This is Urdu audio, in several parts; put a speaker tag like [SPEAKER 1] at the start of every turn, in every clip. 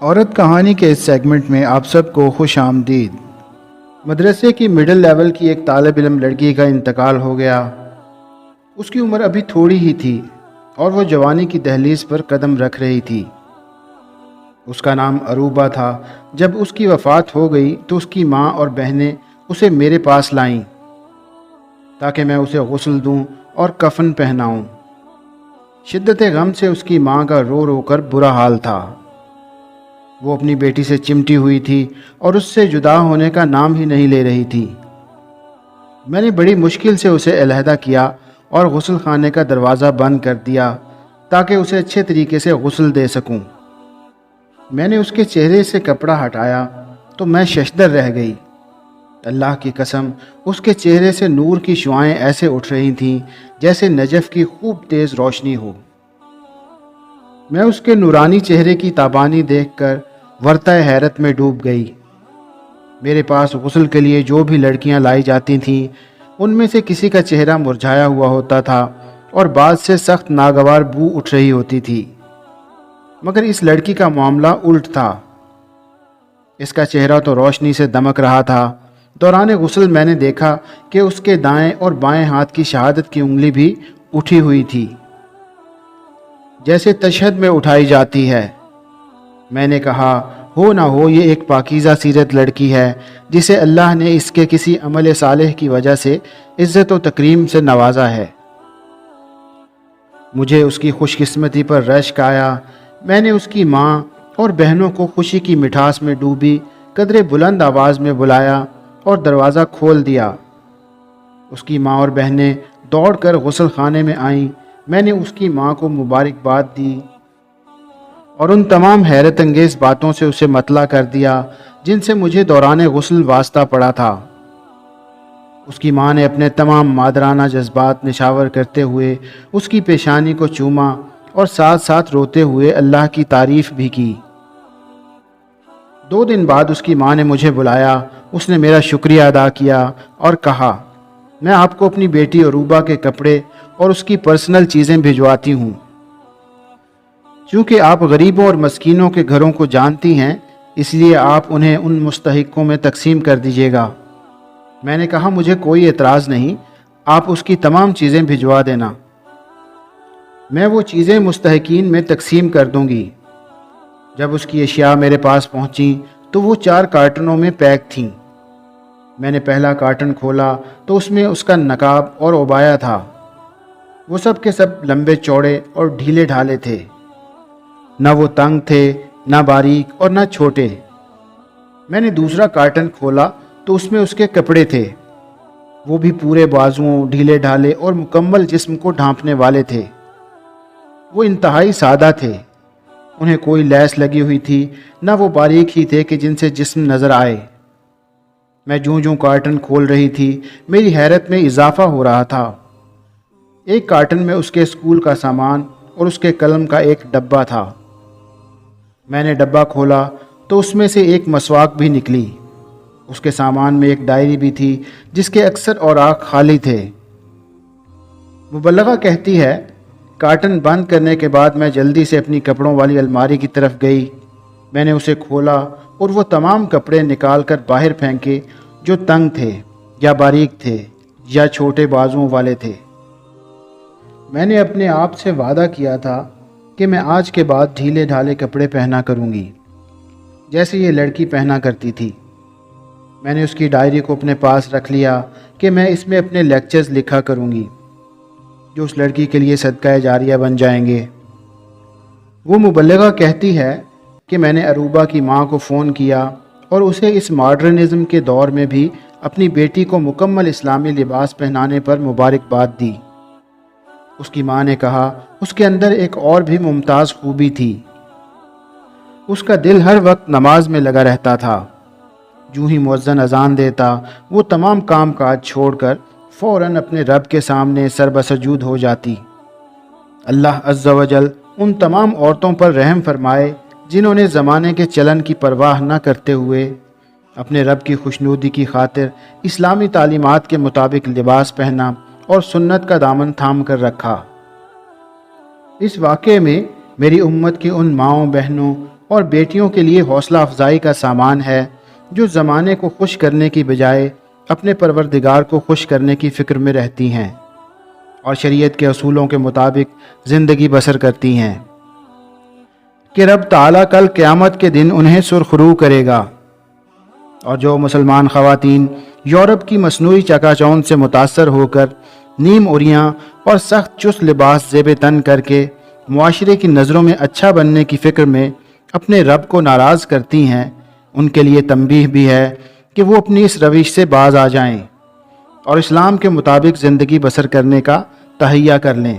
[SPEAKER 1] عورت کہانی کے اس سیگمنٹ میں آپ سب کو خوش آمدید۔ مدرسے کی مڈل لیول کی ایک طالب علم لڑکی کا انتقال ہو گیا۔ اس کی عمر ابھی تھوڑی ہی تھی اور وہ جوانی کی دہلیز پر قدم رکھ رہی تھی۔ اس کا نام عروبہ تھا۔ جب اس کی وفات ہو گئی تو اس کی ماں اور بہنیں اسے میرے پاس لائیں تاکہ میں اسے غسل دوں اور کفن پہناؤں۔ شدت غم سے اس کی ماں کا رو رو کر برا حال تھا۔ وہ اپنی بیٹی سے چمٹی ہوئی تھی اور اس سے جدا ہونے کا نام ہی نہیں لے رہی تھی۔ میں نے بڑی مشکل سے اسے علیحدہ کیا اور غسل خانے کا دروازہ بند کر دیا تاکہ اسے اچھے طریقے سے غسل دے سکوں۔ میں نے اس کے چہرے سے کپڑا ہٹایا تو میں ششدر رہ گئی۔ اللہ کی قسم، اس کے چہرے سے نور کی شعائیں ایسے اٹھ رہی تھیں جیسے نجف کی خوب تیز روشنی ہو۔ میں اس کے نورانی چہرے کی تابانی دیکھ کر ورطہ حیرت میں ڈوب گئی۔ میرے پاس غسل کے لیے جو بھی لڑکیاں لائی جاتی تھیں ان میں سے کسی کا چہرہ مرجھایا ہوا ہوتا تھا اور بعض سے سخت ناگوار بو اٹھ رہی ہوتی تھی، مگر اس لڑکی کا معاملہ الٹ تھا۔ اس کا چہرہ تو روشنی سے دمک رہا تھا۔ دوران غسل میں نے دیکھا کہ اس کے دائیں اور بائیں ہاتھ کی شہادت کی انگلی بھی اٹھی ہوئی تھی، جیسے تشہد میں اٹھائی جاتی ہے۔ میں نے کہا، ہو نہ ہو یہ ایک پاکیزہ سیرت لڑکی ہے جسے اللہ نے اس کے کسی عمل صالح کی وجہ سے عزت و تکریم سے نوازا ہے۔ مجھے اس کی خوش قسمتی پر رشک آیا۔ میں نے اس کی ماں اور بہنوں کو خوشی کی مٹھاس میں ڈوبی قدرے بلند آواز میں بلایا اور دروازہ کھول دیا۔ اس کی ماں اور بہنیں دوڑ کر غسل خانے میں آئیں۔ میں نے اس کی ماں کو مبارکباد دی اور ان تمام حیرت انگیز باتوں سے اسے مطلع کر دیا جن سے مجھے دوران غسل واسطہ پڑا تھا۔ اس کی ماں نے اپنے تمام مادرانہ جذبات نشاور کرتے ہوئے اس کی پیشانی کو چوما اور ساتھ ساتھ روتے ہوئے اللہ کی تعریف بھی کی۔ 2 دن بعد اس کی ماں نے مجھے بلایا۔ اس نے میرا شکریہ ادا کیا اور کہا، میں آپ کو اپنی بیٹی عروبہ کے کپڑے اور اس کی پرسنل چیزیں بھجواتی ہوں۔ چونکہ آپ غریبوں اور مسکینوں کے گھروں کو جانتی ہیں، اس لیے آپ انہیں ان مستحقوں میں تقسیم کر دیجیے گا۔ میں نے کہا، مجھے کوئی اعتراض نہیں، آپ اس کی تمام چیزیں بھجوا دینا، میں وہ چیزیں مستحقین میں تقسیم کر دوں گی۔ جب اس کی اشیاء میرے پاس پہنچیں تو وہ 4 کارٹنوں میں پیک تھیں۔ میں نے پہلا کارٹن کھولا تو اس میں اس کا نقاب اور عبایا تھا۔ وہ سب کے سب لمبے چوڑے اور ڈھیلے ڈھالے تھے، نہ وہ تنگ تھے، نہ باریک اور نہ چھوٹے۔ میں نے دوسرا کارٹن کھولا تو اس میں اس کے کپڑے تھے۔ وہ بھی پورے بازوؤں، ڈھیلے ڈھالے اور مکمل جسم کو ڈھانپنے والے تھے۔ وہ انتہائی سادہ تھے، انہیں کوئی لیس لگی ہوئی تھی، نہ وہ باریک ہی تھے کہ جن سے جسم نظر آئے۔ میں جوں کارٹن کھول رہی تھی میری حیرت میں اضافہ ہو رہا تھا۔ ایک کارٹن میں اس کے اسکول کا سامان اور اس کے قلم کا ایک ڈبہ تھا۔ میں نے ڈبہ کھولا تو اس میں سے ایک مسواک بھی نکلی۔ اس کے سامان میں ایک ڈائری بھی تھی جس کے اکثر اوراق خالی تھے۔ مبلغہ کہتی ہے، کارٹن بند کرنے کے بعد میں جلدی سے اپنی کپڑوں والی الماری کی طرف گئی۔ میں نے اسے کھولا اور وہ تمام کپڑے نکال کر باہر پھینکے جو تنگ تھے یا باریک تھے یا چھوٹے بازوؤں والے تھے۔ میں نے اپنے آپ سے وعدہ کیا تھا کہ میں آج کے بعد ڈھیلے ڈھالے کپڑے پہنا کروں گی جیسے یہ لڑکی پہنا کرتی تھی۔ میں نے اس کی ڈائری کو اپنے پاس رکھ لیا کہ میں اس میں اپنے لیکچرز لکھا کروں گی جو اس لڑکی کے لیے صدقہ جاریہ بن جائیں گے۔ وہ مبلغہ کہتی ہے کہ میں نے عروبہ کی ماں کو فون کیا اور اسے اس ماڈرنزم کے دور میں بھی اپنی بیٹی کو مکمل اسلامی لباس پہنانے پر مبارکباد دی۔ اس کی ماں نے کہا، اس کے اندر ایک اور بھی ممتاز خوبی تھی، اس کا دل ہر وقت نماز میں لگا رہتا تھا۔ جو ہی مؤذن اذان دیتا وہ تمام کام کاج چھوڑ کر فوراً اپنے رب کے سامنے سربسجود ہو جاتی۔ اللہ عز و جل ان تمام عورتوں پر رحم فرمائے جنہوں نے زمانے کے چلن کی پرواہ نہ کرتے ہوئے اپنے رب کی خوشنودی کی خاطر اسلامی تعلیمات کے مطابق لباس پہنا اور سنت کا دامن تھام کر رکھا۔ اس واقعے میں میری امت کی ان ماؤں، بہنوں اور بیٹیوں کے لیے حوصلہ افزائی کا سامان ہے، جو زمانے کو خوش کرنے کی بجائے اپنے پروردگار کو خوش کرنے کی فکر میں رہتی ہیں اور شریعت کے اصولوں کے مطابق زندگی بسر کرتی ہیں کہ رب تعالیٰ کل قیامت کے دن انہیں سرخرو کرے گا۔ اور جو مسلمان خواتین یورپ کی مصنوعی چکا چوند سے متاثر ہو کر نیم اوریاں اور سخت چست لباس زیب تن کر کے معاشرے کی نظروں میں اچھا بننے کی فکر میں اپنے رب کو ناراض کرتی ہیں، ان کے لیے تنبیہ بھی ہے کہ وہ اپنی اس روش سے باز آ جائیں اور اسلام کے مطابق زندگی بسر کرنے کا تہیہ کر لیں۔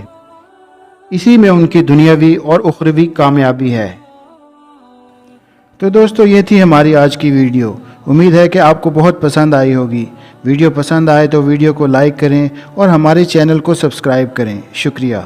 [SPEAKER 1] اسی میں ان کی دنیاوی اور اخروی کامیابی ہے۔ تو دوستو، یہ تھی ہماری آج کی ویڈیو۔ امید ہے کہ آپ کو بہت پسند آئی ہوگی۔ ویڈیو پسند آئے تو ویڈیو کو لائک کریں اور ہمارے چینل کو سبسکرائب کریں۔ شکریہ۔